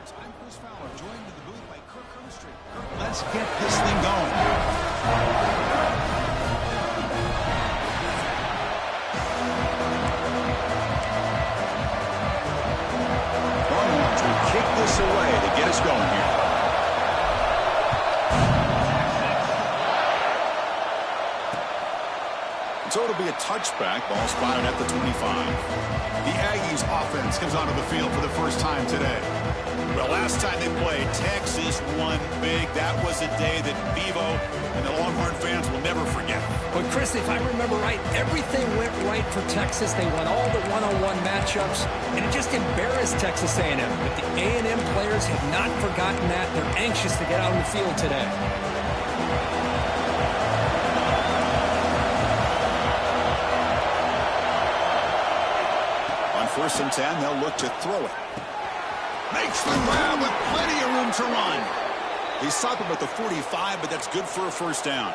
I'm Chris Fowler, joined in the booth by Kirk Herbstreit. Kirk, let's get this thing going. Longhorns will kick this away to get us going here. So it'll be a touchback. Ball spotted at the 25. The Aggies offense comes onto the field for the first time today. Well, last time they played, Texas won big. That was a day that Bevo and the Longhorn fans will never forget. But, Chris, if I remember right, everything went right for Texas. They won all the one-on-one matchups, and it just embarrassed Texas A&M. But the A&M players have not forgotten that. They're anxious to get out on the field today. First and 10, they'll look to throw it. Makes the grab with plenty of room to run. He stopped him at the 45, but that's good for a first down.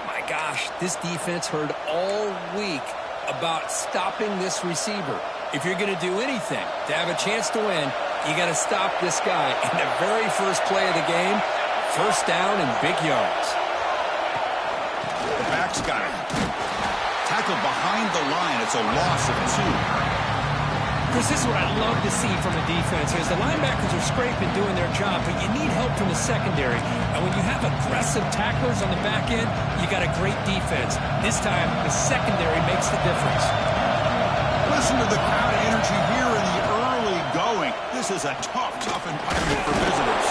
My gosh, this defense heard all week about stopping this receiver. If you're going to do anything to have a chance to win, you got to stop this guy. In the very first play of the game, first down and big yards. The back's got it. Tackled behind the line. It's a loss of 2. Chris, this is what I love to see from a defense. Is the linebackers are scraping, doing their job, but you need help from the secondary. And when you have aggressive tacklers on the back end, you got a great defense. This time, the secondary makes the difference. Listen to the crowd energy here in the early going. This is a tough environment for visitors.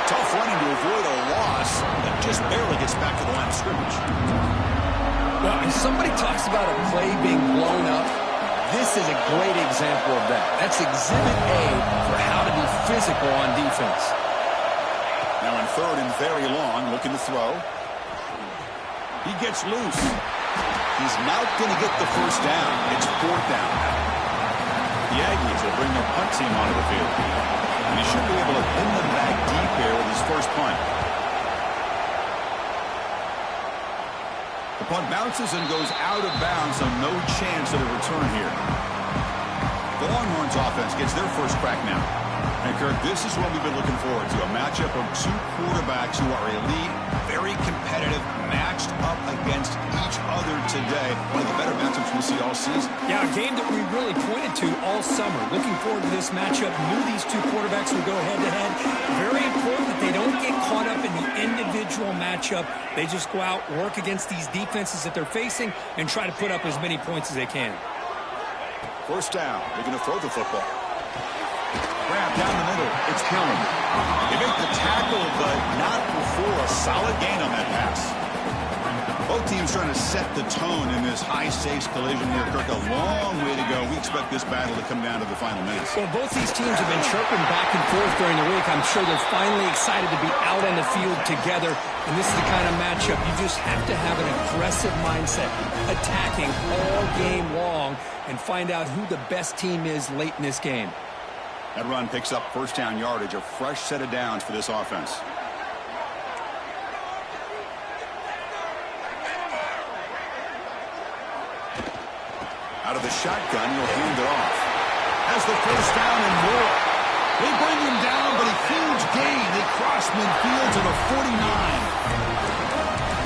Tough running to avoid a loss that just barely gets back to the line of scrimmage. Well, if somebody talks about a play being blown up, this is a great example of that. That's exhibit A for how to be physical on defense. Now in third and very long, looking to throw. He gets loose. He's not going to get the first down. It's fourth down. The Aggies will bring their punt team onto the field. And he should be able to pin them back deep here with his first punt. The punt bounces and goes out of bounds, so no chance of a return here. The Longhorns offense gets their first crack now. And Kirk, this is what we've been looking forward to, a matchup of two quarterbacks who are elite, very competitive, matched up against each other today. One of the better matchups we'll see all season. Yeah, a game that we really pointed to all summer. Looking forward to this matchup. Knew these two quarterbacks would go head-to-head. Very important that they don't get caught up in the individual matchup. They just go out, work against these defenses that they're facing, and try to put up as many points as they can. First down. They're going to throw the football. Grab down the middle. It's Gillen. They make the tackle, but not before a solid gain on that pass. Both teams trying to set the tone in this high-stakes collision here. Kirk, a long way to go. We expect this battle to come down to the final minutes. Well, both these teams have been chirping back and forth during the week. I'm sure they're finally excited to be out on the field together. And this is the kind of matchup you just have to have an aggressive mindset, attacking all game long, and find out who the best team is late in this game. That run picks up first down yardage, a fresh set of downs for this offense. Out of the shotgun, he'll hand it off. Has the first down and more. They bring him down, but a huge gain. They cross midfield to the 49.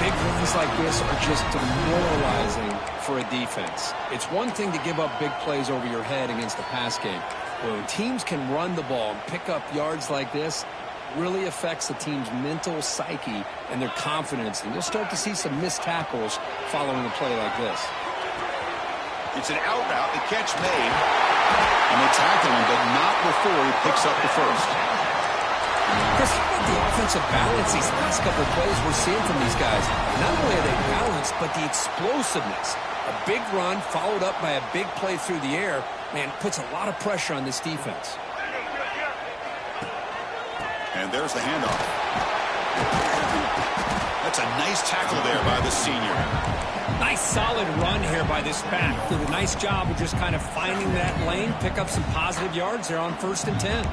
Big runs like this are just demoralizing for a defense. It's one thing to give up big plays over your head against the pass game. When teams can run the ball and pick up yards like this, really affects the team's mental psyche and their confidence. And you'll start to see some missed tackles following a play like this. It's an out route, the catch made. And they tackle him, but not before he picks up the first. Chris, how about the offensive balance these last couple of plays we're seeing from these guys? Not only are they balanced, but the explosiveness. A big run followed up by a big play through the air, man, puts a lot of pressure on this defense. And there's the handoff. That's a nice tackle there by the senior. Nice solid run here by this back. Did a nice job of just kind of finding that lane, pick up some positive yards there on 1st and 10.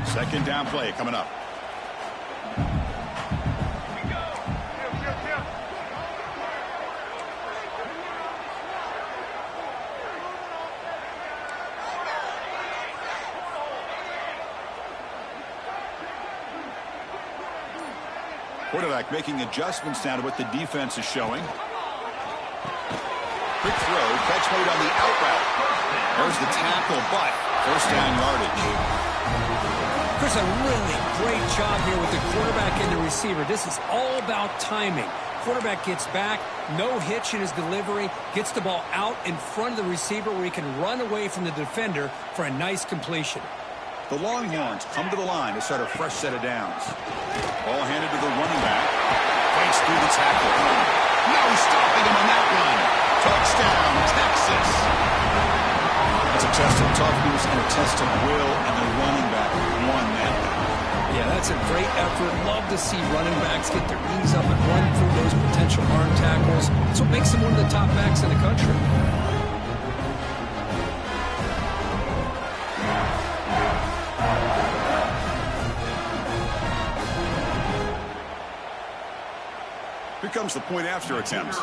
Second down play coming up. Quarterback making adjustments now to what the defense is showing. Quick throw, catch made on the out route. There's the tackle, but first down yardage. Chris, a really great job here with the quarterback and the receiver. This is all about timing. Quarterback gets back, no hitch in his delivery, gets the ball out in front of the receiver where he can run away from the defender for a nice completion. The Longhorns come to the line to start a fresh set of downs. Ball handed to the running back. Fights through the tackle. No stopping him on that one. Touchdown, Texas. It's a test of toughness and a test of will, and the running back won that. Yeah, that's a great effort. Love to see running backs get their knees up and run through those potential arm tackles. That's what makes them one of the top backs in the country. Here comes the point after attempt.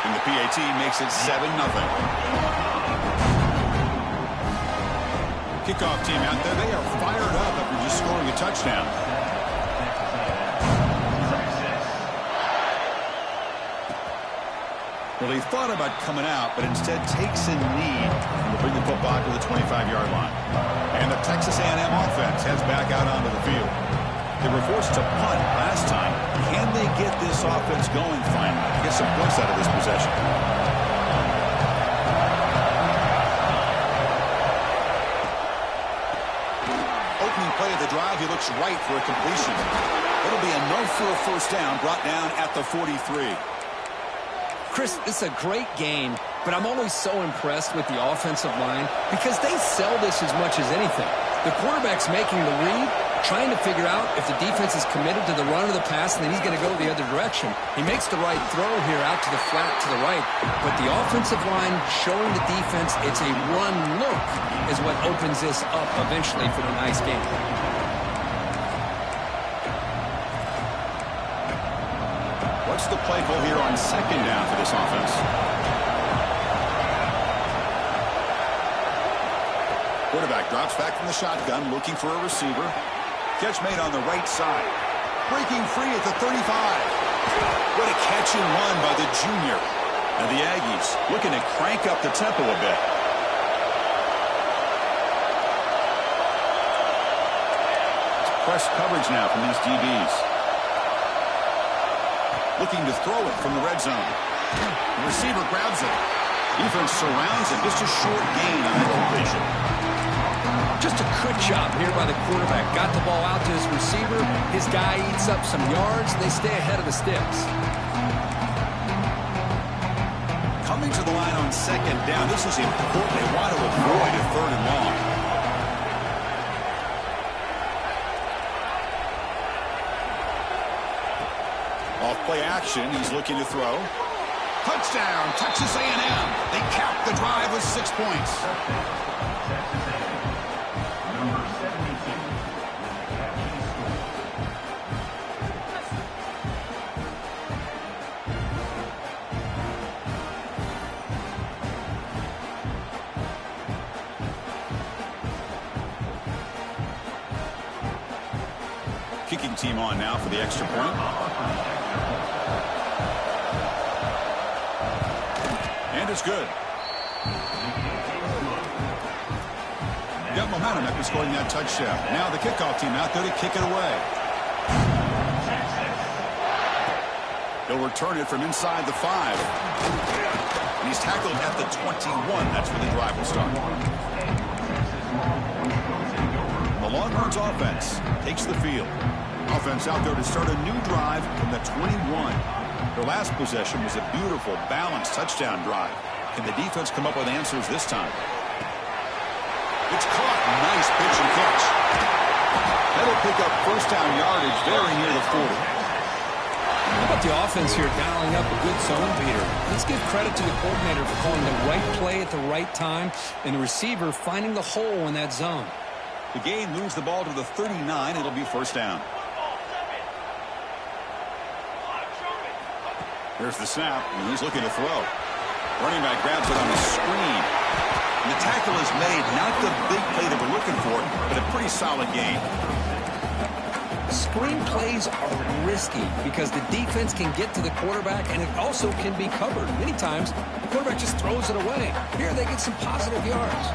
And the PAT makes it 7-0. Kickoff team out there, they are fired up after just scoring a touchdown. Well, he thought about coming out, but instead takes a knee and will bring the football to the 25-yard line. And the Texas A&M offense heads back out onto the field. They were forced to punt last time. Can they get this offense going finally? Get some points out of this possession. Opening play of the drive, he looks right for a completion. It'll be enough for a first down, brought down at the 43. Chris, this is a great game, but I'm always so impressed with the offensive line because they sell this as much as anything. The quarterback's making the read, trying to figure out if the defense is committed to the run or the pass, and then he's going to go the other direction. He makes the right throw here out to the flat to the right, but the offensive line showing the defense it's a run look is what opens this up eventually for the nice game. What's the play call here on second down for this offense? Quarterback drops back from the shotgun, looking for a receiver. Catch made on the right side. Breaking free at the 35. What a catch and run by the junior. And the Aggies looking to crank up the tempo a bit. It's press coverage now from these DBs. Looking to throw it from the red zone. The receiver grabs it. Defense surrounds it. Just a short gain on that completion. Just a good job here by the quarterback. Got the ball out to his receiver. His guy eats up some yards. They stay ahead of the sticks. Coming to the line on second down. This is important. They want to avoid a third and long. Off play action. He's looking to throw. Touchdown, Texas A&M. They cap the drive with 6 points. Kicking team on now for the extra point. And it's good. Got momentum after scoring that touchdown. Now the kickoff team out there to kick it away. He'll return it from inside the 5. And he's tackled at the 21. That's where the drive will start. The Longhorns offense takes the field. Offense out there to start a new drive from the 21. Their last possession was a beautiful, balanced touchdown drive. Can the defense come up with answers this time? It's caught. Nice pitch and catch. That'll pick up first down yardage very near the 40. How about the offense here dialing up a good zone beater? Let's give credit to the coordinator for calling the right play at the right time and the receiver finding the hole in that zone. The gain moves the ball to the 39. It'll be first down. There's the snap, and he's looking to throw. Running back grabs it on the screen. And the tackle is made. Not the big play that we're looking for, but a pretty solid gain. Screen plays are risky because the defense can get to the quarterback, and it also can be covered. Many times, the quarterback just throws it away. Here, they get some positive yards.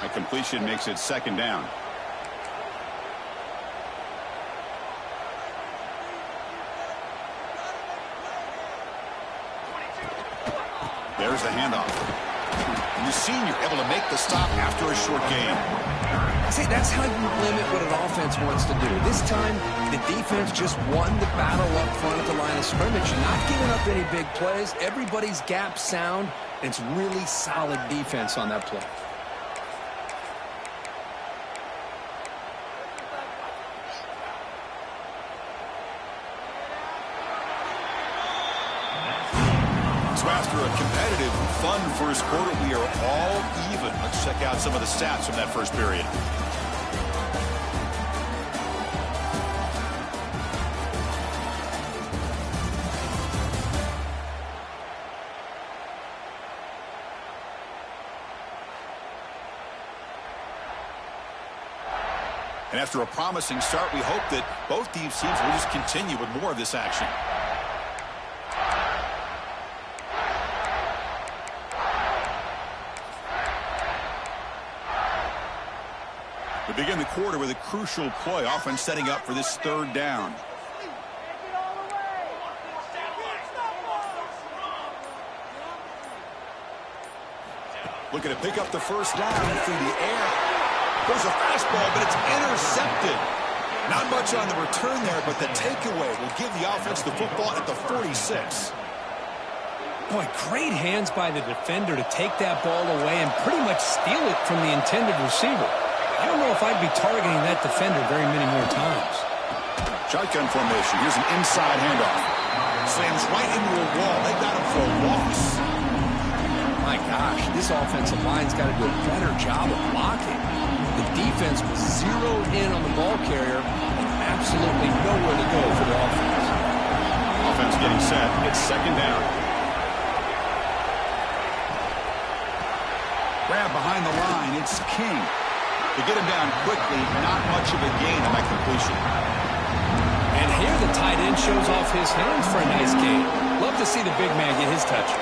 A completion makes it second down. There's the handoff. And you've seen you're able to make the stop after a short gain. See, that's how you limit what an offense wants to do. This time, the defense just won the battle up front at the line of scrimmage, not giving up any big plays. Everybody's gap sound, and it's really solid defense on that play. So after a competitive, fun first quarter, we are all even. Let's check out some of the stats from that first period. And after a promising start, we hope that both these teams will just continue with more of this action. We begin the quarter with a crucial play, offense setting up for this third down. Looking to pick up the first down through the air. There's a fastball, but it's intercepted. Not much on the return there, but the takeaway will give the offense the football at the 46. Boy, great hands by the defender to take that ball away and pretty much steal it from the intended receiver. I don't know if I'd be targeting that defender very many more times. Shotgun formation. Here's an inside handoff. Slams right into a wall. They got him for a loss. My gosh, this offensive line's got to do a better job of blocking. The defense was zeroed in on the ball carrier and absolutely nowhere to go for the offense. Offense getting set. It's second down. Grab behind the line. It's King. To get him down quickly, not much of a gain on that completion. And here the tight end shows off his hands for a nice gain. Love to see the big man get his touches.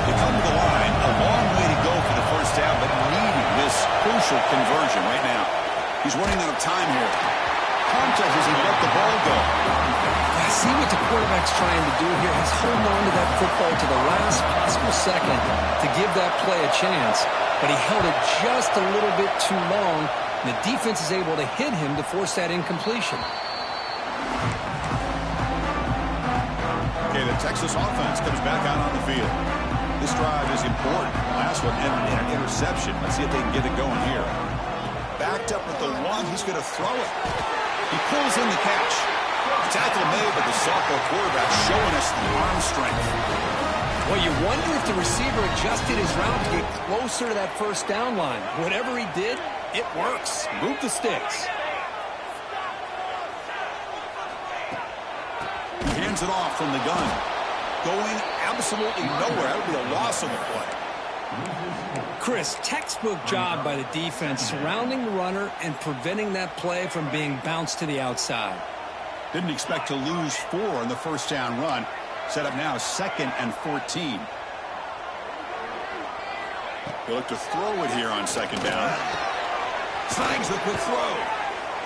They come to the line, a long way to go for the first down, but needing this crucial conversion right now. He's running out of time here. Contact as he let the ball go. I see what the quarterback's trying to do here. He's holding on to that football to the last possible second to give that play a chance. But he held it just a little bit too long, and the defense is able to hit him to force that incompletion. Okay, the Texas offense comes back out on the field. This drive is important. Last one ended in an interception. Let's see if they can get it going here. Backed up with the one, he's going to throw it. He pulls in the catch. The tackle made, but the sophomore quarterback showing us the arm strength. Well, you wonder if the receiver adjusted his route to get closer to that first down line. Whatever he did, it works. Move the sticks. He hands it off from the gun. Going absolutely nowhere. That would be a loss on the play. Chris, textbook job by the defense surrounding the runner and preventing that play from being bounced to the outside. Didn't expect to lose 4 on the first down run. Set up now 2nd and 14. They look to throw it here on second down. Snags the quick throw.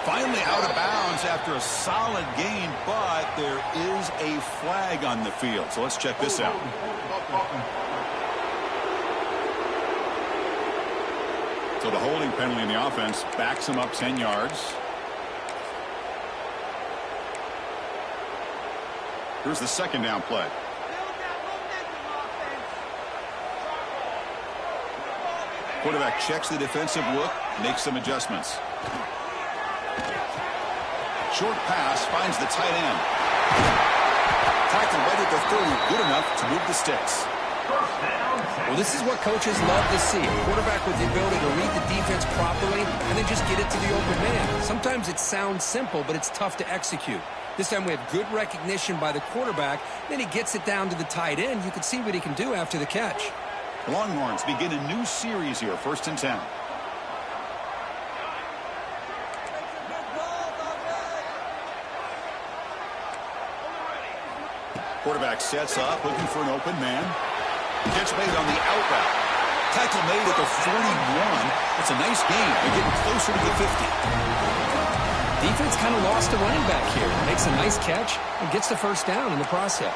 Finally out of bounds after a solid gain, but there is a flag on the field. So let's check this out. So the holding penalty in the offense backs him up 10 yards. Here's the second down play. Quarterback checks the defensive look, makes some adjustments. Short pass finds the tight end. Tackle right at the 30, good enough to move the sticks. Well, this is what coaches love to see. A quarterback with the ability to read the defense properly and then just get it to the open man. Sometimes it sounds simple, but it's tough to execute. This time we have good recognition by the quarterback. Then he gets it down to the tight end. You can see what he can do after the catch. Longhorns begin a new series here, 1st and 10. quarterback sets up, looking for an open man. Catch made on the out route. Tackle made at the 41. It's a nice gain. They're getting closer to the 50. Defense kind of lost a running back here. Makes a nice catch and gets the first down in the process.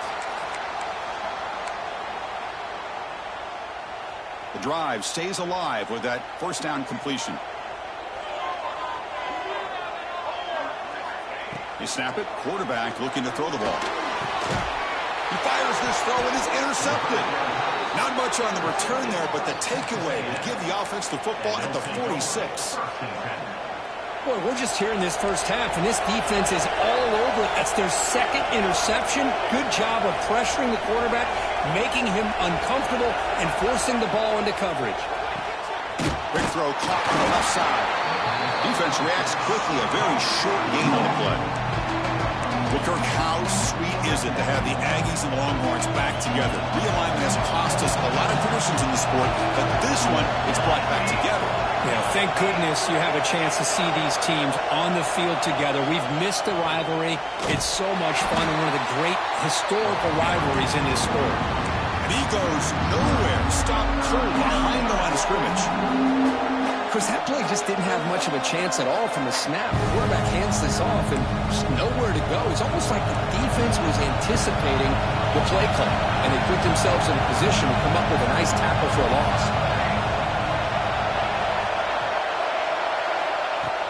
The drive stays alive with that first down completion. You snap it. Quarterback looking to throw the ball. He fires this throw and is intercepted. Not much on the return there, but the takeaway will give the offense the football at the 46. Boy, we're just here in this first half, and this defense is all over it. That's their second interception. Good job of pressuring the quarterback, making him uncomfortable, and forcing the ball into coverage. Big throw caught on the left side. Defense reacts quickly. A very short gain on the play. Well, Kirk, how sweet is it to have the Aggies and Longhorns back together? Realignment has cost us a lot of traditions in the sport, but this one, it's brought back together. Yeah, thank goodness you have a chance to see these teams on the field together. We've missed the rivalry. It's so much fun and one of the great historical rivalries in this sport. And he goes nowhere. Stop cold behind the line of scrimmage. Chris, that play just didn't have much of a chance at all from the snap. The quarterback hands this off and just nowhere to go. It's almost like the defense was anticipating the play call, and they put themselves in a position to come up with a nice tackle for a loss.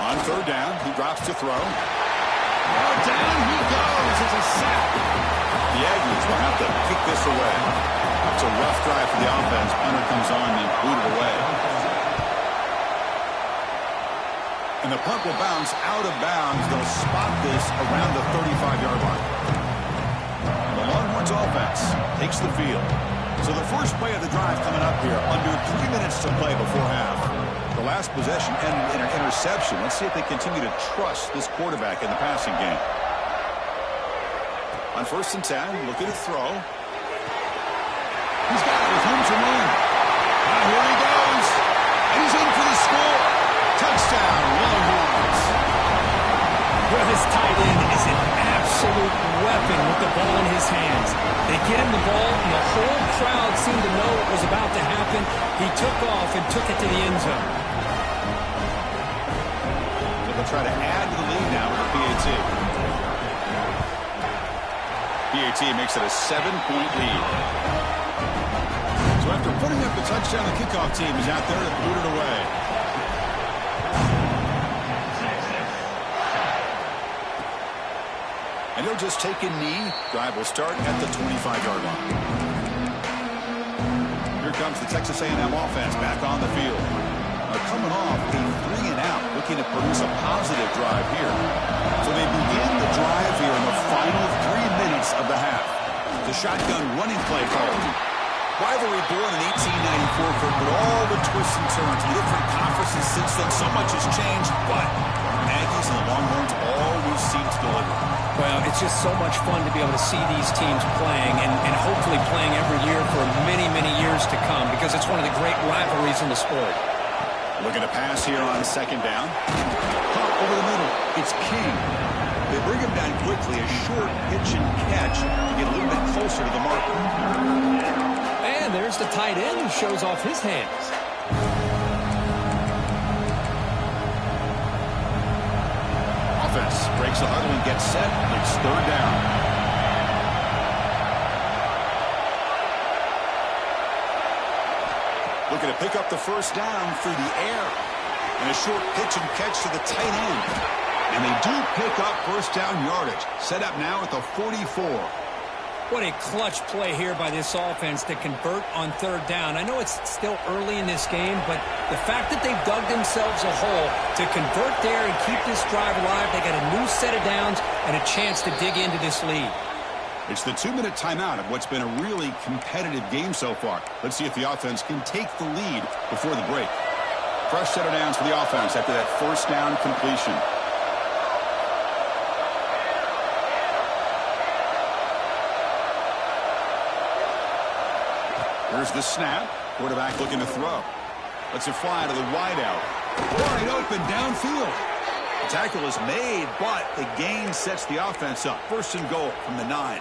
On third down, he drops to throw. Oh, down he goes. It's a sack. The Aggies will have to kick this away. It's a rough drive for the offense. Punter comes on and booted away. And the punt will bounce out of bounds. They'll spot this around the 35-yard line. The Longhorns offense takes the field. So the first play of the drive coming up here, under 3 minutes to play before half. The last possession ended in an interception. Let's see if they continue to trust this quarterback in the passing game. On 1st and 10, looking to throw. He's got it with room to run. Now here he goes. And he's in for the score. Touchdown, Longhorns. Well, this tight end is an absolute weapon with the ball in his hands. They get him the ball, and the whole crowd seemed to know what was about to happen. He took off and took it to the end zone. So they'll try to add to the lead now with the PAT. PAT makes it a 7-point lead. So after putting up the touchdown, the kickoff team is out there to boot it away. And he'll just take a knee. Drive will start at the 25-yard line. Here comes the Texas A&M offense back on the field. Coming off a 3-and-out, looking to produce a positive drive here. So they begin the drive here in the final 3 minutes of the half. The shotgun running play called. Rivalry born in 1894 for all the twists and turns. The different conferences since then, so much has changed, but Aggies and the Longhorns always seem to deliver. Well, it's just so much fun to be able to see these teams playing and hopefully playing every year for many, many years to come because it's one of the great rivalries in the sport. Looking to pass here on 2nd down. Pop over the middle. It's King. They bring him down quickly. A short pitch and catch to get a little bit closer to the marker. And there's the tight end who shows off his hands. Offense breaks the huddle and gets set. It's 3rd down. Looking to pick up the first down through the air. And a short pitch and catch to the tight end. And they do pick up first down yardage. Set up now at the 44. What a clutch play here by this offense to convert on 3rd down. I know it's still early in this game, but the fact that they've dug themselves a hole to convert there and keep this drive alive, they got a new set of downs and a chance to dig into this lead. It's the 2-minute timeout of what's been a really competitive game so far. Let's see if the offense can take the lead before the break. Fresh set of downs for the offense after that first down completion. Here's the snap. Quarterback looking to throw. Lets it fly to the wideout. Wide open downfield. The tackle is made, but the gain sets the offense up. 1st and goal from the 9.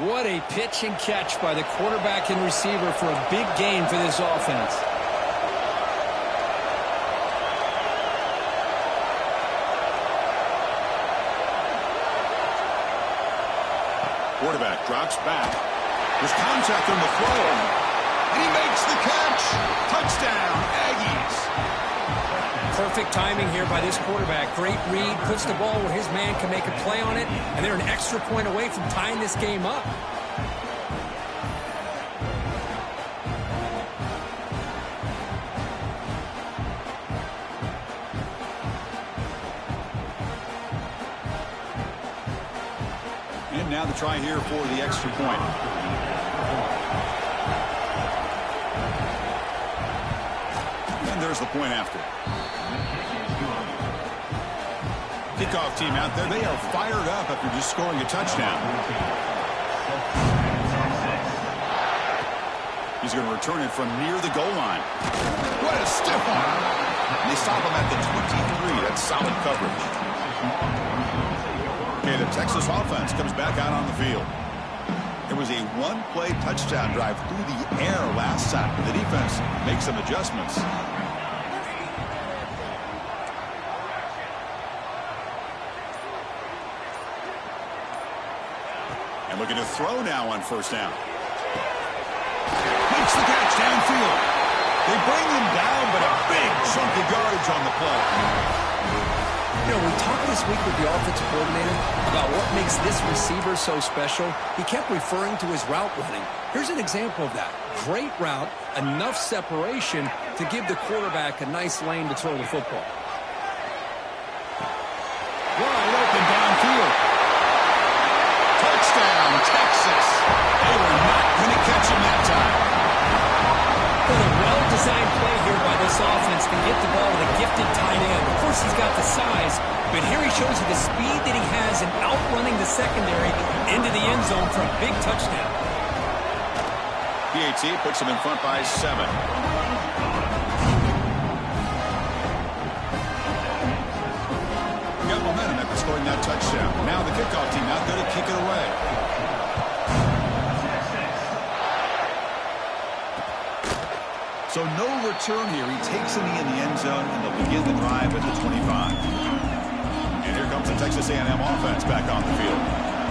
What a pitch and catch by the quarterback and receiver for a big gain for this offense. Quarterback drops back. There's contact on the throw. And he makes the catch. Touchdown, Aggies. Perfect timing here by this quarterback. Great read, puts the ball where his man can make a play on it, and they're an extra point away from tying this game up. And now the try here for the extra point. And there's the point after. Kickoff team out there. They are fired up after just scoring a touchdown. He's going to return it from near the goal line. What a stiff arm. They stop him at the 23. That's solid coverage. Okay, the Texas offense comes back out on the field. It was a one-play touchdown drive through the air last time. The defense makes some adjustments. And looking to throw now on first down. Makes the catch downfield. They bring him down, but a big chunk of yardage on the play. You know, we talked this week with the offensive coordinator about what makes this receiver so special. He kept referring to his route running. Here's an example of that. Great route, enough separation to give the quarterback a nice lane to throw the football. Wide open downfield. Touchdown, Texas. They were not going to catch him that time. But a well-designed play here by this offense to get the ball with a gifted tight end. Of course, he's got the size, but here he shows you the speed that he has in outrunning the secondary into the end zone for a big touchdown. PAT puts him in front by 7. Got momentum after scoring that touchdown. Now the kickoff team out there to kick it away. So no return here. He takes it in the end zone, and they'll begin the drive at the 25. And here comes the Texas A&M offense back on the field.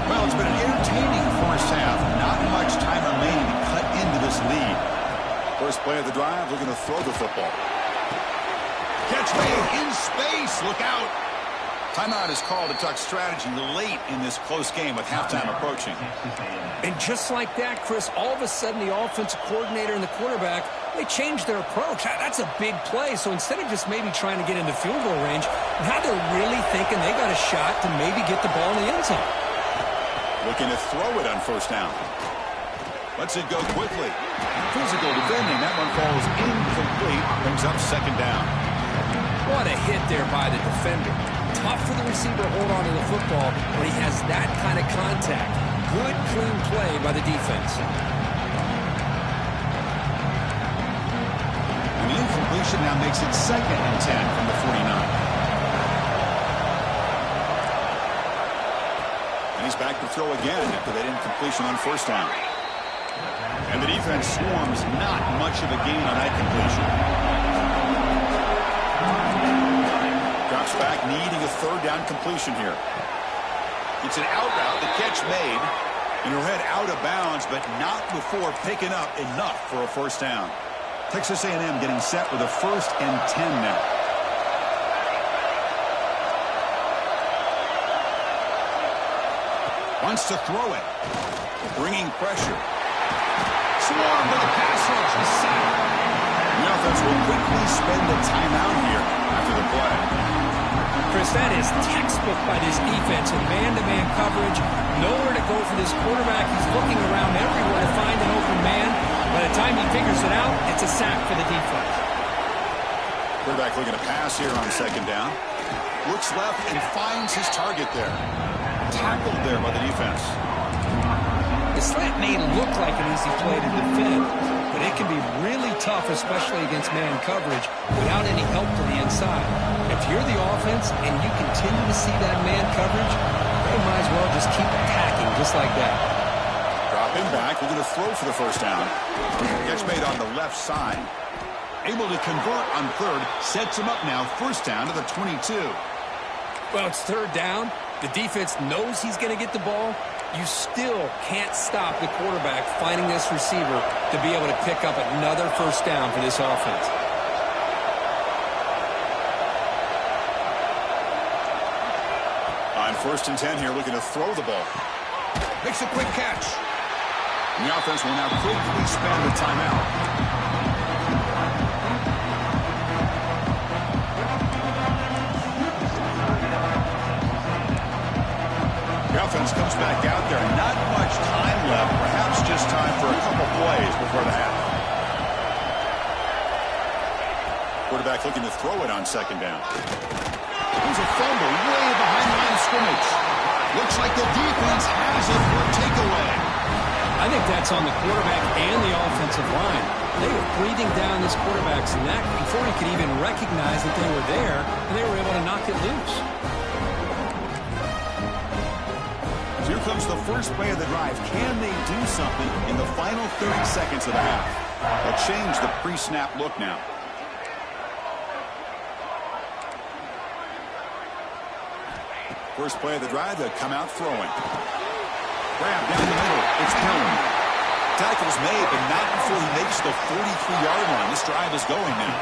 Well, it's been an entertaining first half. Not much time remaining to cut into this lead. First play of the drive, looking to throw the football. Catch made in space. Look out. Timeout is called to talk strategy late in this close game with halftime approaching. And just like that, Chris, all of a sudden the offensive coordinator and the quarterback, they changed their approach. That's a big play. So instead of just maybe trying to get into field goal range, now they're really thinking they got a shot to maybe get the ball in the end zone. Looking to throw it on first down. Lets it go quickly. Physical defending. That one falls incomplete. Brings up second down. What a hit there by the defender. Tough for the receiver to hold on to the football when he has that kind of contact. Good, clean play by the defense. And the incompletion now makes it 2nd and 10 from the 49. And he's back to throw again after that incompletion on first down. And the defense swarms not much of a gain on that completion. Drops back, needing a third down completion here. It's an out route, the catch made, and he'll head out of bounds, but not before picking up enough for a first down. Texas A&M getting set with a 1st and 10 now. Wants to throw it. Bringing pressure. Swarm with a pass rush. The sack. The offense will quickly spend the timeout here after the play. Chris, that is textbook by this defense in man-to-man coverage. Nowhere to go for this quarterback. He's looking around everywhere to find an open man. By the time he figures it out, it's a sack for the defense. Quarterback looking to pass here on second down. Looks left and finds his target there. Tackled there by the defense. The slant may look like an easy play to defend, but it can be really tough, especially against man coverage, without any help to the inside. If you're the offense and you continue to see that man coverage, they might as well just keep attacking just like that. quarterback looking to throw for the first down. Catch made on the left side. Able to convert on third. Sets him up now. First down to the 22. Well, it's third down. The defense knows he's going to get the ball. You still can't stop the quarterback finding this receiver to be able to pick up another first down for this offense. On 1st and 10 here, looking to throw the ball. Makes a quick catch. And the offense will now quickly spend the timeout. The offense comes back out there. Not much time left. Perhaps just time for a couple plays before the half. Quarterback looking to throw it on second down. There's a fumble way behind the line of scrimmage. Looks like the defense has it for a takeaway. I think that's on the quarterback and the offensive line. They were breathing down this quarterback's neck before he could even recognize that they were there, and they were able to knock it loose. Here comes the first play of the drive. Can they do something in the final 30 seconds of the half? They'll change the pre-snap look now. First play of the drive, they'll come out throwing. Grab down the middle. It's Pelham. Tackle's made, but not before he makes the 43-yard line. This drive is going now.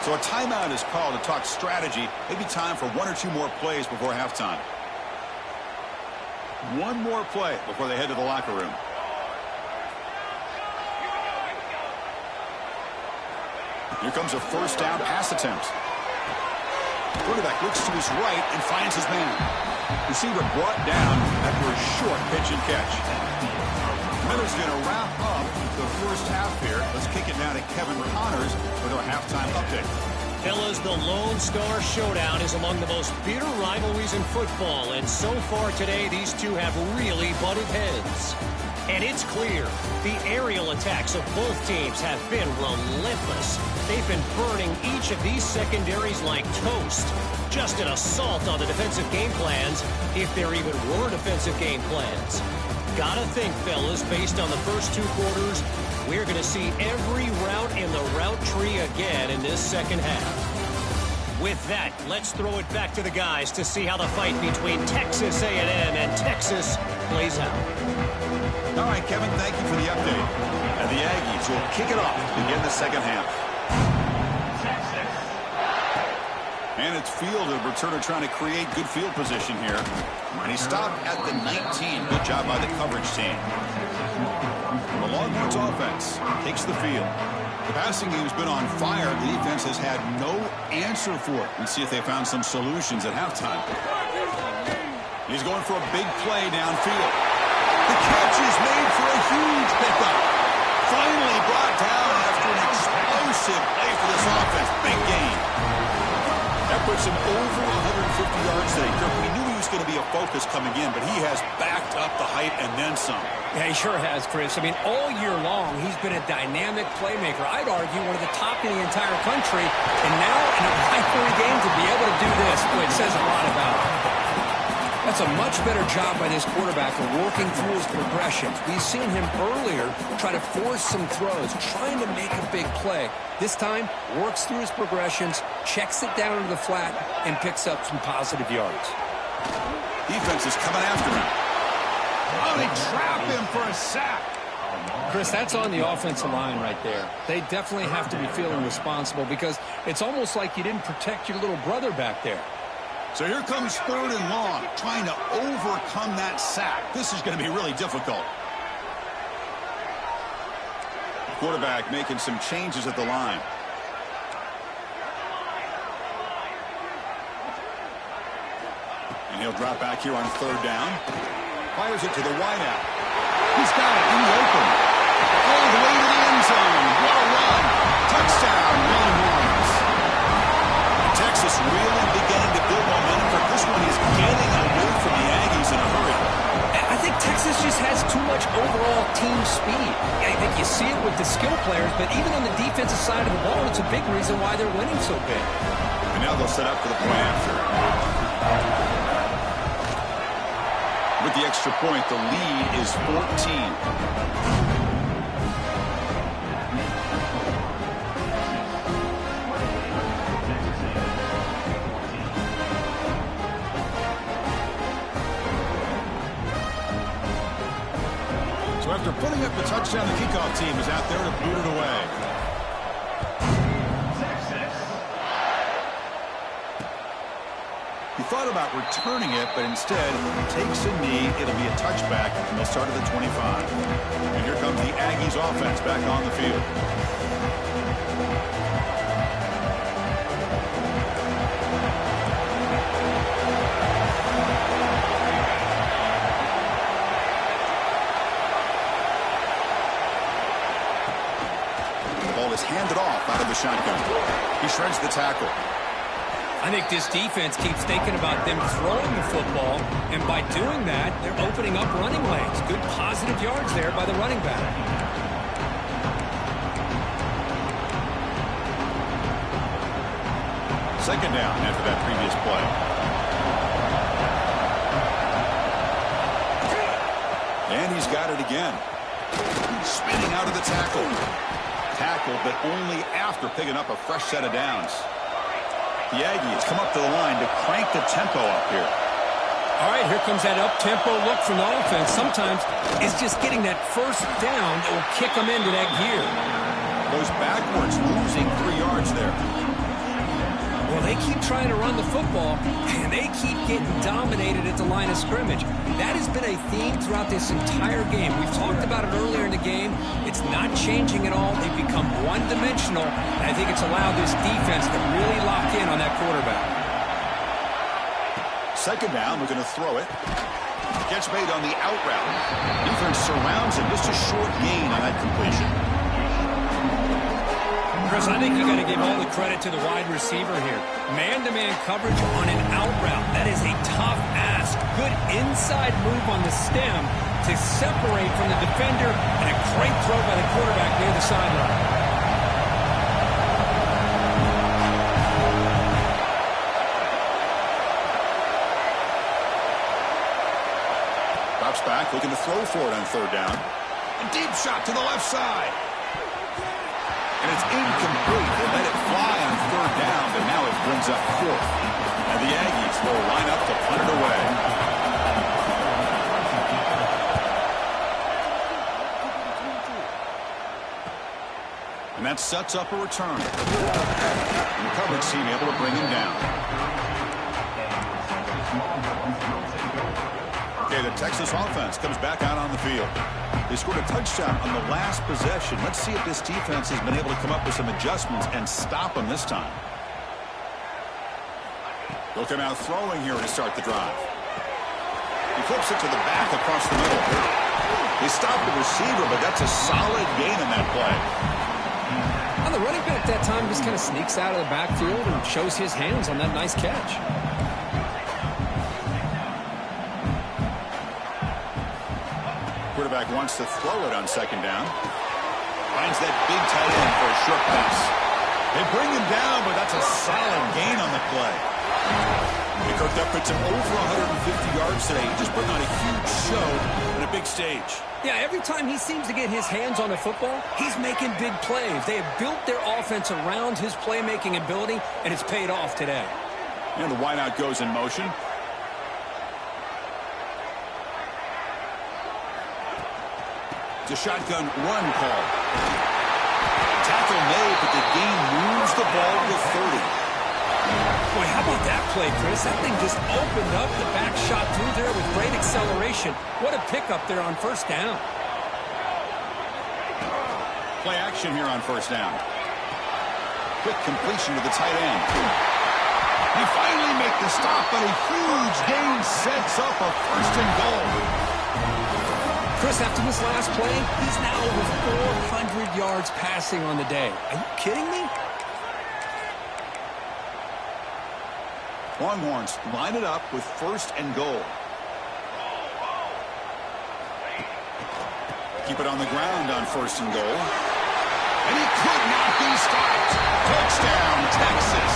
So a timeout is called to talk strategy. Maybe time for one or two more plays before halftime. One more play before they head to the locker room. Here comes a first down pass attempt. Quarterback looks to his right and finds his man. Receiver brought down after a short pitch and catch. Miller's going to wrap up the first half here. Let's kick it down to Kevin Connors with our halftime update. Fellas, the Lone Star Showdown is among the most bitter rivalries in football, and so far today, these two have really butted heads. And it's clear, the aerial attacks of both teams have been relentless. They've been burning each of these secondaries like toast. Just an assault on the defensive game plans, if there even were defensive game plans. Gotta think, fellas, based on the first two quarters, we're going to see every route in the route tree again in this second half. With that, let's throw it back to the guys to see how the fight between Texas A&M and Texas plays out. All right, Kevin, thank you for the update. And the Aggies will kick it off to begin the second half. And it's Field, a returner, trying to create good field position here. And he stopped at the 19. Good job by the coverage team. The Longhorns offense takes the field. The passing game's been on fire. The defense has had no answer for it. Let's see if they found some solutions at halftime. He's going for a big play downfield. The catch is made for a huge pickup. Finally brought down after an explosive play for this offense. Big gain. That puts him over 150 yards today. We knew he was going to be a focus coming in, but he has backed up the height and then some. Yeah, he sure has, Chris. I mean, all year long, he's been a dynamic playmaker. I'd argue one of the top in the entire country. And now, in a rivalry game, to be able to do this, boy, it says a lot about him. That's a much better job by this quarterback of working through his progressions. We've seen him earlier try to force some throws, trying to make a big play. This time, works through his progressions, checks it down into the flat, and picks up some positive yards. Defense is coming after him. Oh, they trap him for a sack. Chris, that's on the offensive line right there. They definitely have to be feeling responsible because it's almost like you didn't protect your little brother back there. So here comes third and long, trying to overcome that sack. This is going to be really difficult. Quarterback making some changes at the line. And he'll drop back here on third down. Fires it to the wideout. He's got it in the open. All the way to the end zone. What a run. Touchdown, Longhorns. Texas really beginning to build momentum, but this one is getting away from the Aggies in a hurry. I think Texas just has too much overall team speed. I think you see it with the skill players, but even on the defensive side of the ball, it's a big reason why they're winning so big. And now they'll set up for the point after. with the extra point. The lead is 14. After putting up the touchdown, the kickoff team is out there to boot it away. He thought about returning it, but instead takes a knee. It'll be a touchback, and they'll start at the 25. And here comes the Aggies offense back on the field. Handed off out of the shotgun. He shreds the tackle. I think this defense keeps thinking about them throwing the football, and by doing that, they're opening up running lanes. Good positive yards there by the running back. Second down after that previous play. And he's got it again. Spinning out of the tackle. But only after picking up a fresh set of downs. The Aggies come up to the line to crank the tempo up here. All right, here comes that up-tempo look from the offense. Sometimes it's just getting that first down that will kick them into that gear. Goes backwards, losing 3 yards there. Well, they keep trying to run the football, and they keep getting dominated at the line of scrimmage. That has been a theme throughout this entire game. We've talked about it earlier in the game. It's not changing at all. They've become one-dimensional, and I think it's allowed this defense to really lock in on that quarterback. Second down, we're going to throw it. Gets made on the out route. Defense surrounds him. Just a short gain on that completion. Chris, I think you got to give all the credit to the wide receiver here. Man-to-man coverage on an out route. That is a tough ask. Good inside move on the stem to separate from the defender, and a great throw by the quarterback near the sideline. Drops back, looking to throw for it on third down. A deep shot to the left side. And it's incomplete. They let it fly on third down, but now it brings up fourth. And the Aggies will line up to punt it away. And that sets up a return. And the coverage team able to bring him down. Okay, the Texas offense comes back out on the field. They scored a touchdown on the last possession. Let's see if this defense has been able to come up with some adjustments and stop them this time. They'll come out throwing here to start the drive. He flips it to the back across the middle. They stopped the receiver, but that's a solid gain in that play. And the running back that time just kind of sneaks out of the backfield and shows his hands on that nice catch. Quarterback wants to throw it on second down. Finds that big tight end for a short pass. They bring him down, but that's a solid gain on the play. And Kirk, that puts him over 150 yards today. He just putting on a huge show on a big stage. Yeah, every time he seems to get his hands on the football, he's making big plays. They have built their offense around his playmaking ability, and it's paid off today. And the wideout goes in motion. It's a shotgun run call. Tackle made, but the gain moves the ball to 30. Boy, how about that play, Chris? That thing just opened up the back shot through there with great acceleration. What a pickup there on first down. Play action here on first down. Quick completion to the tight end. He finally makes the stop, but a huge gain sets up a first and goal. Chris, after this last play, he's now over 400 yards passing on the day. Are you kidding me? Longhorns line it up with first and goal. Keep it on the ground on first and goal. And he could not be stopped. Touchdown, Texas.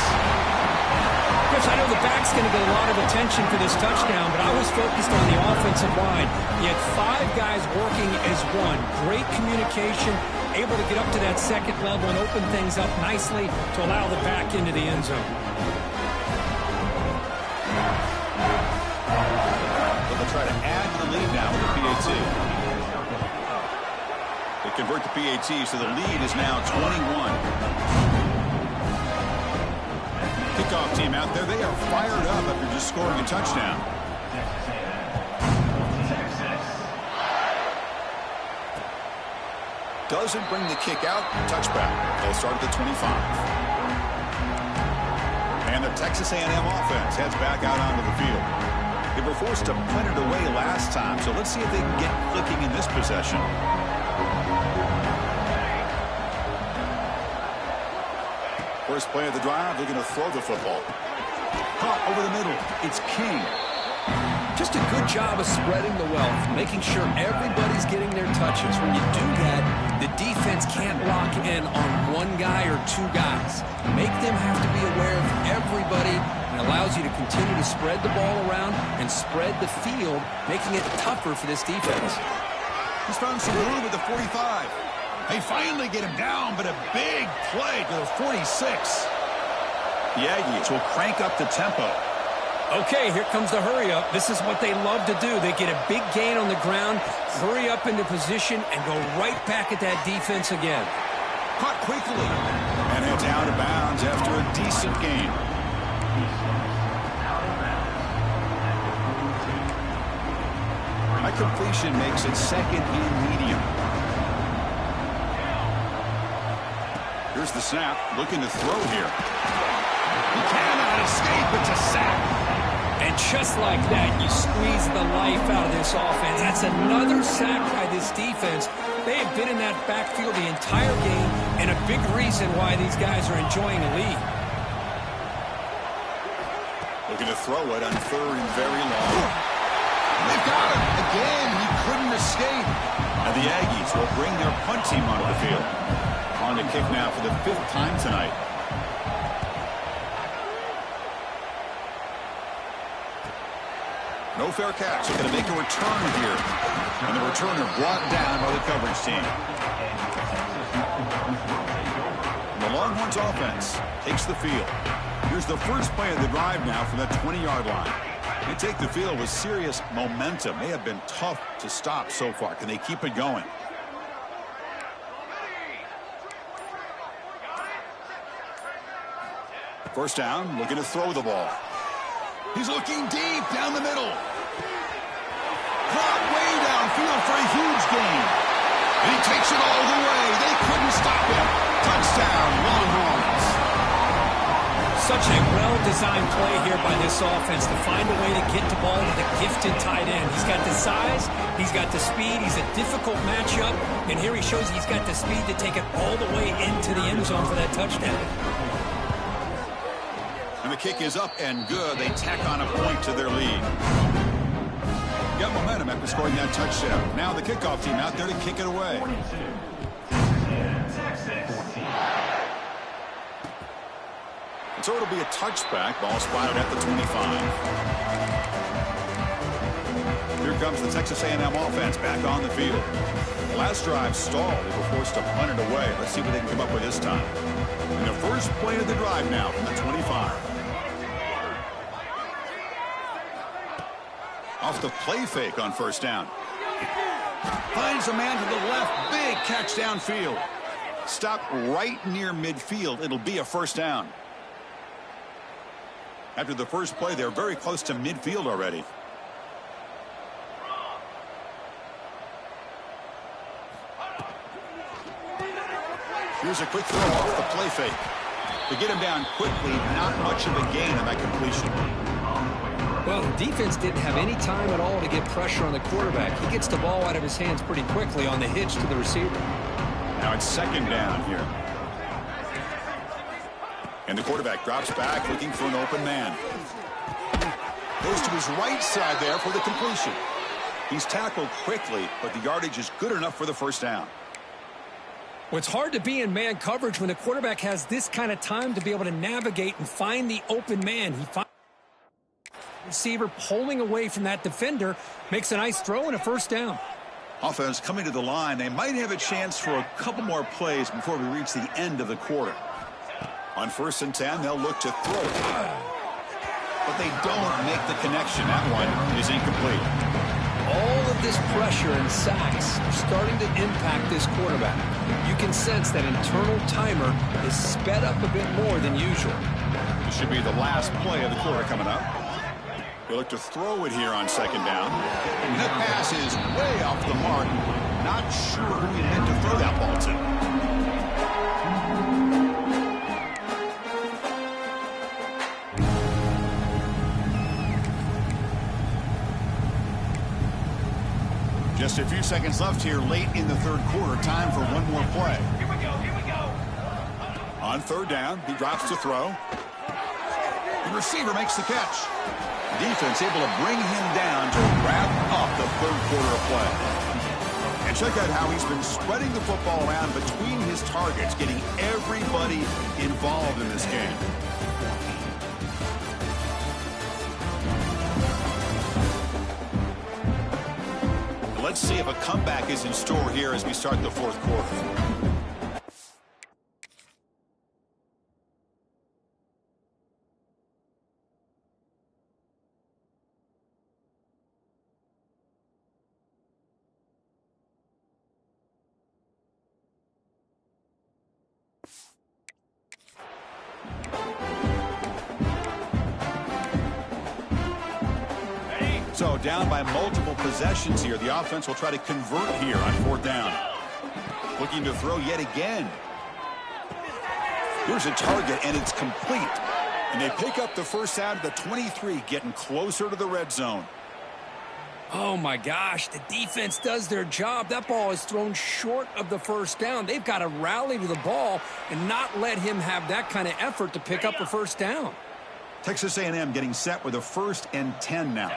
Chris, I know the back's going to get a lot of attention for this touchdown, but I was focused on the offensive line. You had 5 guys working as one. Great communication, able to get up to that second level and open things up nicely to allow the back into the end zone. They'll try to add to the lead now with the PAT. They convert the PAT, so the lead is now 21. Kickoff team out there, they are fired up after just scoring a touchdown. Doesn't bring the kick out, touchback. They'll start at the 25. And the Texas A&M offense heads back out onto the field. They were forced to punt it away last time, so let's see if they can get clicking in this possession. First play of the drive, they're going to throw the football. Caught over the middle. It's King. Just a good job of spreading the wealth, making sure everybody's getting their touches. When you do that, the defense can't lock in on one guy or 2 guys. Make them have to be aware of everybody, and allows you to continue to spread the ball around and spread the field, making it tougher for this defense. He's found some room at the 45. They finally get him down, but a big play to the 46. The Aggies will crank up the tempo. Okay, here comes the hurry up. This is what they love to do. They get a big gain on the ground, hurry up into position, and go right back at that defense again. Caught quickly. And it's out of bounds after a decent gain. That completion makes it second and medium. Here's the snap, looking to throw here. He cannot escape, it's a sack. And just like that, you squeeze the life out of this offense. That's another sack by this defense. They have been in that backfield the entire game, and a big reason why these guys are enjoying a lead. Looking to throw it on 3rd and very long. They've got him. Again, he couldn't escape. And the Aggies will bring their punt team onto the field. On to kick now for the 5th time tonight. No fair catch. They're going to make a return here. And the returner brought down by the coverage team. And the Longhorns offense takes the field. Here's the first play of the drive now from that 20-yard line. They take the field with serious momentum. They have been tough to stop so far. Can they keep it going? First down, looking to throw the ball. He's looking deep down the middle. Caught way downfield for a huge gain. And he takes it all the way. They couldn't stop him. Touchdown, Longhorns. Such a well-designed play here by this offense to find a way to get the ball to the gifted tight end. He's got the size, he's got the speed, he's a difficult matchup, and here he shows he's got the speed to take it all the way into the end zone for that touchdown. And the kick is up and good. They tack on a point to their lead. Got momentum after scoring that touchdown. Now the kickoff team out there to kick it away. And so it'll be a touchback. Ball spotted at the 25. Here comes the Texas A&M offense back on the field. Last drive stalled. They were forced to punt it away. Let's see what they can come up with this time. And the first play of the drive now from the 25. Off the play fake on first down. Finds a man to the left. Big catch downfield. Stop right near midfield. It'll be a first down. After the first play, they're very close to midfield already. Here's a quick throw off the play fake. To get him down quickly, not much of a gain on that completion. Well, the defense didn't have any time at all to get pressure on the quarterback. He gets the ball out of his hands pretty quickly on the hitch to the receiver. Now it's second down here. And the quarterback drops back looking for an open man. Goes to his right side there for the completion. He's tackled quickly, but the yardage is good enough for the first down. Well, it's hard to be in man coverage when the quarterback has this kind of time to be able to navigate and find the open man. He finds receiver pulling away from that defender, makes a nice throw and a first down. Offense coming to the line. They might have a chance for a couple more plays before we reach the end of the quarter. On 1st and 10, they'll look to throw it. But they don't make the connection. That one is incomplete. All of this pressure and sacks are starting to impact this quarterback. You can sense that internal timer is sped up a bit more than usual. This should be the last play of the quarter coming up. They look to throw it here on 2nd down. And that pass is way off the mark. Not sure who he meant to throw that ball to. Just a few seconds left here late in the 3rd quarter. Time for one more play. Here we go. On 3rd down, he drops to throw. The receiver makes the catch. Defense able to bring him down to wrap up the 3rd quarter of play. And check out how he's been spreading the football around between his targets, getting everybody involved in this game. Let's see if a comeback is in store here as we start the 4th quarter. So down by multiple possessions here. The offense will try to convert here on 4th down. Looking to throw yet again. Here's a target, and it's complete. And they pick up the first down at the 23, getting closer to the red zone. Oh, my gosh. The defense does their job. That ball is thrown short of the first down. They've got to rally to the ball and not let him have that kind of effort to pick up a first down. Texas A&M getting set with a 1st and 10 now.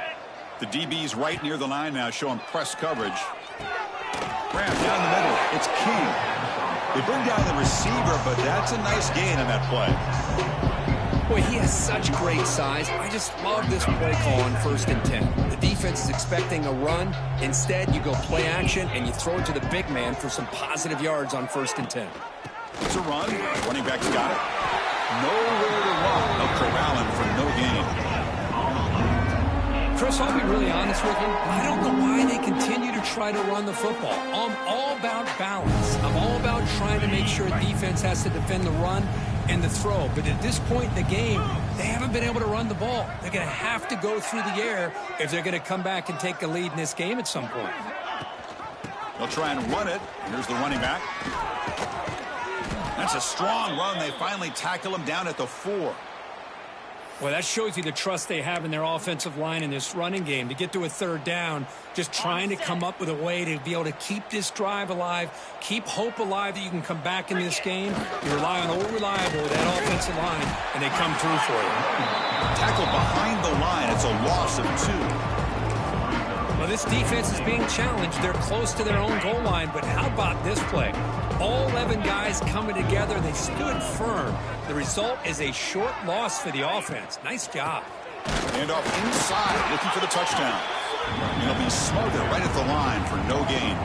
The DB's right near the line now, showing press coverage. Graham down the middle. It's King. They bring down the receiver, but that's a nice gain on that play. Boy, he has such great size. I just love this play call on 1st and 10. The defense is expecting a run. Instead, you go play action, and you throw it to the big man for some positive yards on 1st and 10. It's a run. Running back's got it. Nowhere to run. They'll corral him for no gain. Chris, I'll be really honest with you. I don't know why they continue to try to run the football. I'm all about balance. I'm all about trying to make sure defense has to defend the run and the throw. But at this point in the game, they haven't been able to run the ball. They're going to have to go through the air if they're going to come back and take a lead in this game at some point. They'll try and run it. Here's the running back. That's a strong run. They finally tackle him down at the 4. Well, that shows you the trust they have in their offensive line in this running game. To get to a 3rd down, just trying to come up with a way to be able to keep this drive alive, keep hope alive that you can come back in this game. You rely on Old Reliable with that offensive line, and they come through for you. Tackle behind the line. It's a loss of 2. Well, this defense is being challenged. They're close to their own goal line, but how about this play? All 11 guys coming together. They stood firm. The result is a short loss for the offense. Nice job. Hand off inside, looking for the touchdown. It'll be Smothered right at the line for no gain.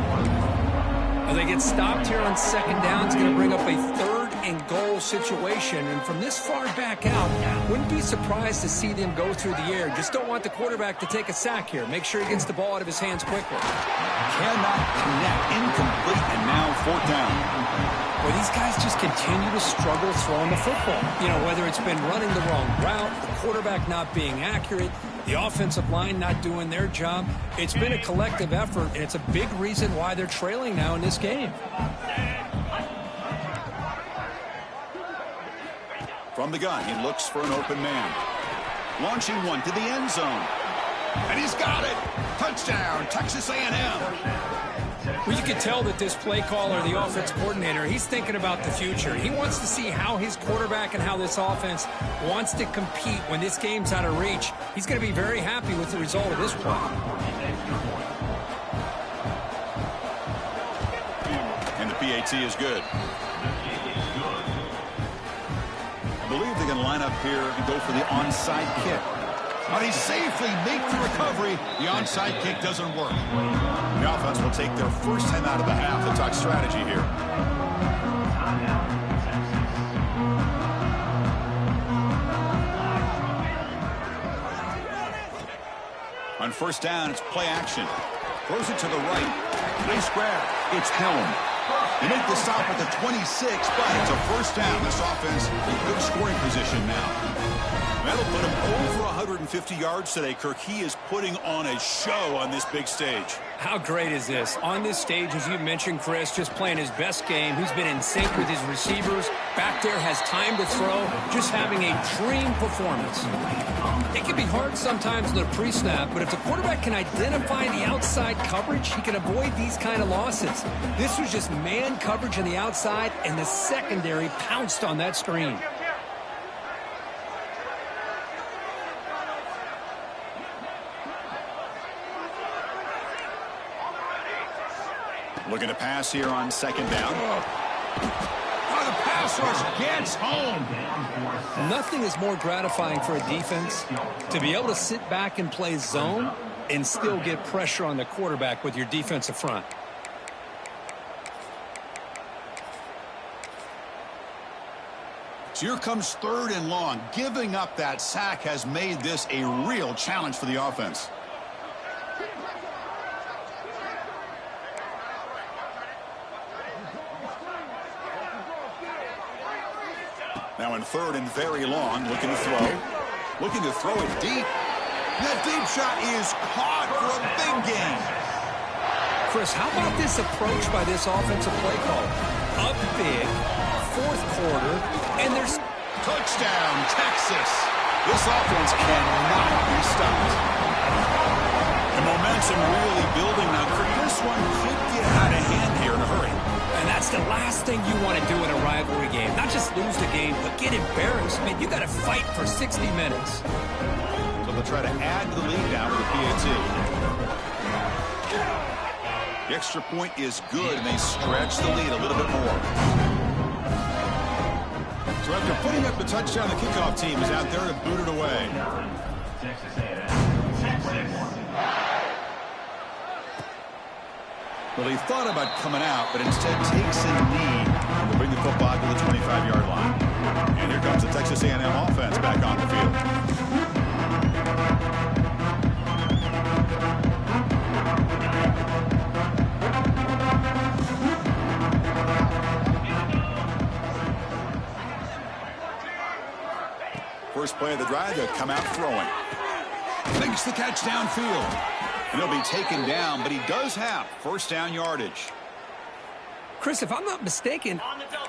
Well, they get stopped here on 2nd down. It's going to bring up a 3rd and goal situation. And from this far back out, wouldn't be surprised to see them go through the air. Just don't want the quarterback to take a sack here. Make sure he gets the ball out of his hands quickly. Cannot connect. Incomplete, and now 4th down. Well, these guys just continue to struggle throwing the football. You know, whether it's been running the wrong route, the quarterback not being accurate, the offensive line not doing their job. It's been a collective effort, and it's a big reason why they're trailing now in this game. From the gun, he looks for an open man. Launching one to the end zone. And he's got it. Touchdown, Texas A&M. Well, you can tell that this play caller, the offense coordinator, he's thinking about the future. He wants to see how his quarterback and how this offense wants to compete when this game's out of reach. He's going to be very happy with the result of this play. And the PAT is good. I believe they're going to line up here and go for the onside kick. But he safely makes the recovery. The onside kick doesn't work. The offense will take their first time out of the half. They talk strategy here. On first down, it's play action. Throws it to the right. Nice grab. It's Pelham. They make the stop at the 26, but it's a first down. This offense in good scoring position now. That'll put him over 150 yards today, Kirk. He is putting on a show on this big stage. How great is this? On this stage, as you mentioned, Chris, just playing his best game. He's been in sync with his receivers. Back there, has time to throw. Just having a dream performance. It can be hard sometimes in the pre-snap, but if the quarterback can identify the outside coverage, he can avoid these kind of losses. This was just man coverage on the outside, and the secondary pounced on that screen. Looking to pass here on second down. Oh, the pass rush gets home. Nothing is more gratifying for a defense to be able to sit back and play zone and still get pressure on the quarterback with your defensive front. So here comes third and long. Giving up that sack has made this a real challenge for the offense. Now in third and very long, looking to throw. Looking to throw it deep. That deep shot is caught for a big gain. Chris, how about this approach by this offensive play call? Up big, fourth quarter, and there's... Touchdown, Texas. This offense cannot be stopped. The momentum really building now. This one could get out of hand here in a hurry. And that's the last thing you want to do in a rivalry game. Not just lose the game, but get embarrassed. Man, you got to fight for 60 minutes. So they'll try to add to the lead now with the PAT. The extra point is good, and they stretch the lead a little bit more. So after putting up the touchdown, the kickoff team is out there to boot it away. Well, he thought about coming out, but instead takes a knee to bring the football to the 25-yard line. And here comes the Texas A&M offense back on the field. First play of the drive, they'll come out throwing. Makes the catch downfield. And he'll be taken down, but he does have first down yardage. Chris, if I'm not mistaken,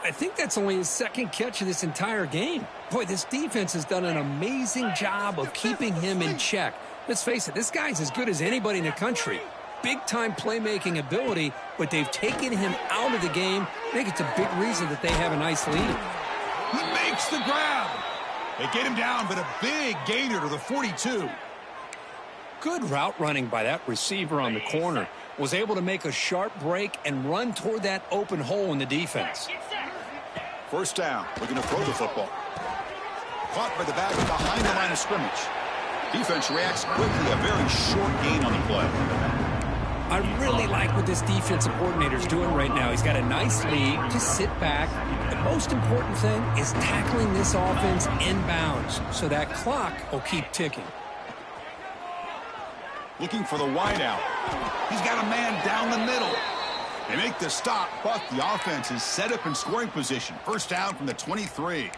I think that's only his second catch of this entire game. Boy, this defense has done an amazing job of keeping him in check. Let's face it, this guy's as good as anybody in the country. Big-time playmaking ability, but they've taken him out of the game. I think it's a big reason that they have a nice lead. He makes the grab. They get him down, but a big gainer to the 42. Good route running by that receiver on the corner. Was able to make a sharp break and run toward that open hole in the defense. First down, looking to throw the football. Caught by the back behind the line of scrimmage. Defense reacts quickly, a very short gain on the play. I really like what this defensive coordinator's doing right now. He's got a nice lead to sit back. The most important thing is tackling this offense inbounds so that clock will keep ticking. Looking for the wideout. He's got a man down the middle. They make the stop, but the offense is set up in scoring position. First down from the 23.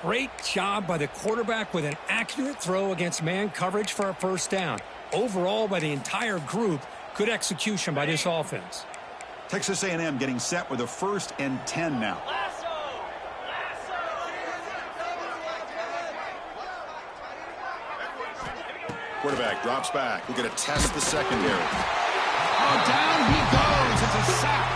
Great job by the quarterback with an accurate throw against man coverage for a first down. Overall, by the entire group, good execution by this offense. Texas A&M getting set with a 1st and 10 now. Quarterback drops back. We're going to test the secondary. Oh, down he goes. It's a sack.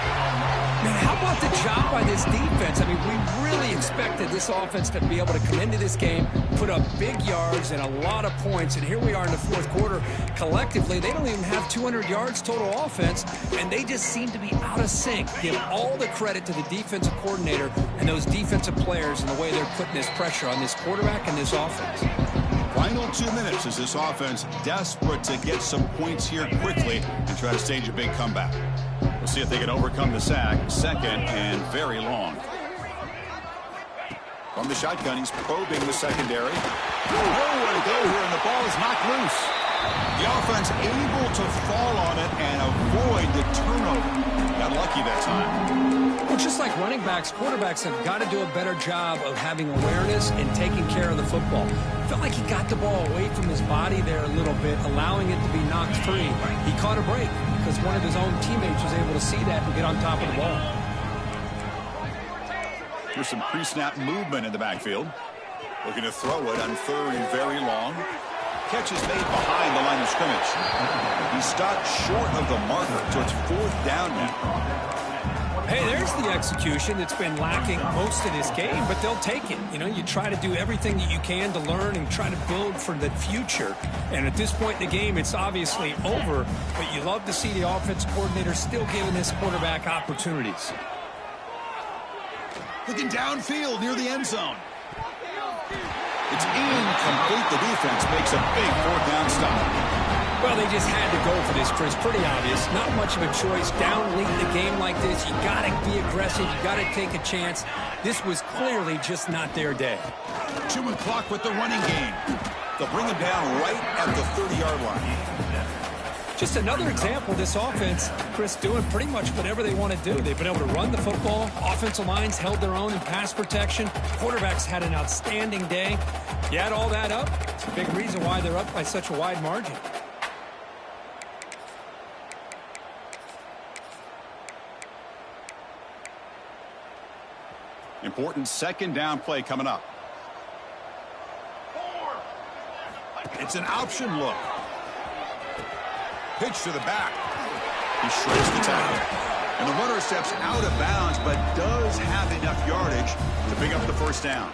Man, how about the job by this defense? I mean, we really expected this offense to be able to come into this game, put up big yards and a lot of points, and here we are in the fourth quarter. Collectively, they don't even have 200 yards total offense, and they just seem to be out of sync. Give all the credit to the defensive coordinator and those defensive players and the way they're putting this pressure on this quarterback and this offense. Final 2 minutes as this offense desperate to get some points here quickly and try to stage a big comeback. We'll see if they can overcome the sack. Second and very long. From the shotgun, he's probing the secondary. Nowhere to go here, and the ball is knocked loose. The offense able to fall on it and avoid the turnover. Got lucky that time. Well, just like running backs, quarterbacks have got to do a better job of having awareness and taking care of the football. Felt like he got the ball away from his body there a little bit, allowing it to be knocked free. He caught a break because one of his own teammates was able to see that and get on top of the ball. Here's some pre-snap movement in the backfield. Looking to throw it on 3rd and very long. Catch is made behind the line of scrimmage. He stopped short of the marker, so it's 4th down now. Hey, there's the execution that's been lacking most of this game, but they'll take it. You know, you try to do everything that you can to learn and try to build for the future. And at this point in the game, it's obviously over, but you love to see the offense coordinator still giving this quarterback opportunities. Looking downfield near the end zone. It's incomplete. The defense makes a big 4th down stop. Well, they just had to go for this, Chris. Pretty obvious. Not much of a choice. Down late in the game like this, you got to be aggressive. You got to take a chance. This was clearly just not their day. Chewing clock with the running game. They'll bring him down right at the 30-yard line. Just another example of this offense, Chris, doing pretty much whatever they want to do. They've been able to run the football. Offensive lines held their own in pass protection. Quarterbacks had an outstanding day. You add all that up, it's a big reason why they're up by such a wide margin. Important 2nd down play coming up. It's an option look. Pitch to the back. He shreds the tackle. And the runner steps out of bounds, but does have enough yardage to pick up the 1st down.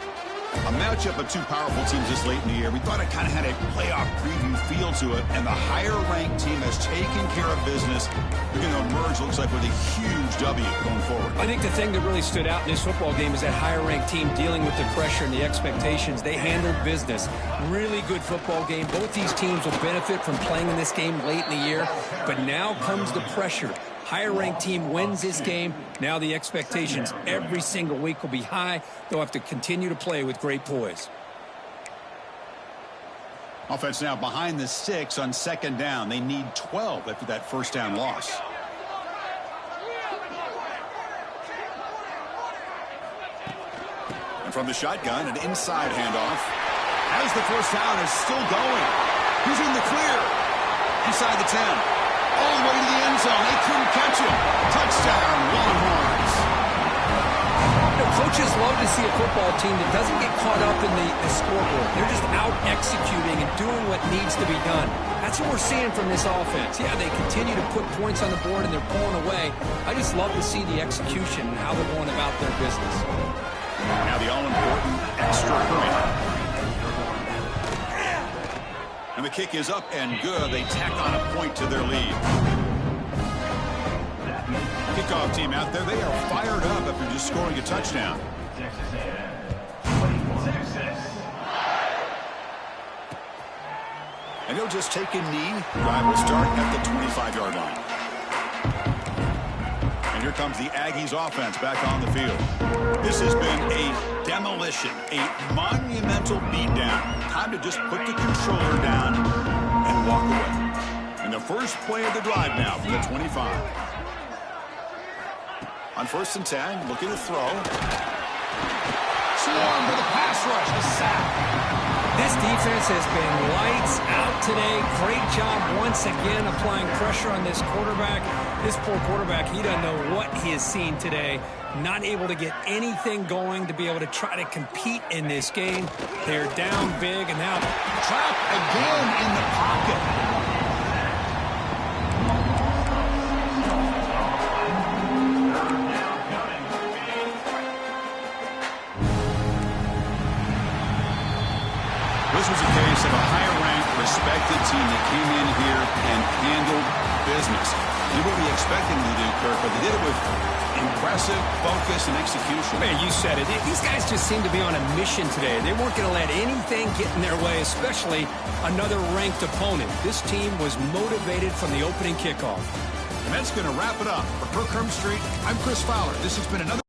A matchup of 2 powerful teams this late in the year. We thought it kind of had a playoff preview feel to it, and the higher-ranked team has taken care of business. They're going to emerge, looks like, with a huge W going forward. I think the thing that really stood out in this football game is that higher-ranked team dealing with the pressure and the expectations. They handled business. Really good football game. Both these teams will benefit from playing in this game late in the year, but now comes the pressure. Higher-ranked team wins this game. Now the expectations every single week will be high. They'll have to continue to play with great poise. Offense now behind the 6 on 2nd down. They need 12 after that 1st down loss. And from the shotgun, an inside handoff. As the 1st down is still going. He's in the clear. Inside the 10. All the way to the end zone. They couldn't catch him. Touchdown, Longhorns. Coaches love to see a football team that doesn't get caught up in the scoreboard. They're just out executing and doing what needs to be done. That's what we're seeing from this offense. Yeah, they continue to put points on the board and they're pulling away. I just love to see the execution and how they're going about their business. Now the all-important extra point. And the kick is up and good. They tack on a point to their lead. Kickoff team out there. They are fired up after just scoring a touchdown. And he'll just take a knee. Drive will start at the 25-yard line. And here comes the Aggies offense back on the field. This has been a demolition, a monumental beatdown. Time to just put the controller down and walk away. And the first play of the drive now from the 25. On 1st and 10, looking to throw. Swarm with a pass rush, a sack. This defense has been lights out today. Great job once again applying pressure on this quarterback. This poor quarterback, he doesn't know what he has seen today. Not able to get anything going to be able to try to compete in this game. They're down big and now trapped again in the pocket. This was a case of a higher-ranked, respected team that came in here and handled business. did what we expected them to do, Kirk, but they did it with impressive focus and execution. Man, you said it. These guys just seem to be on a mission today. They weren't going to let anything get in their way, especially another ranked opponent. This team was motivated from the opening kickoff. And that's going to wrap it up. For Kirk Herbstreit, I'm Chris Fowler. This has been another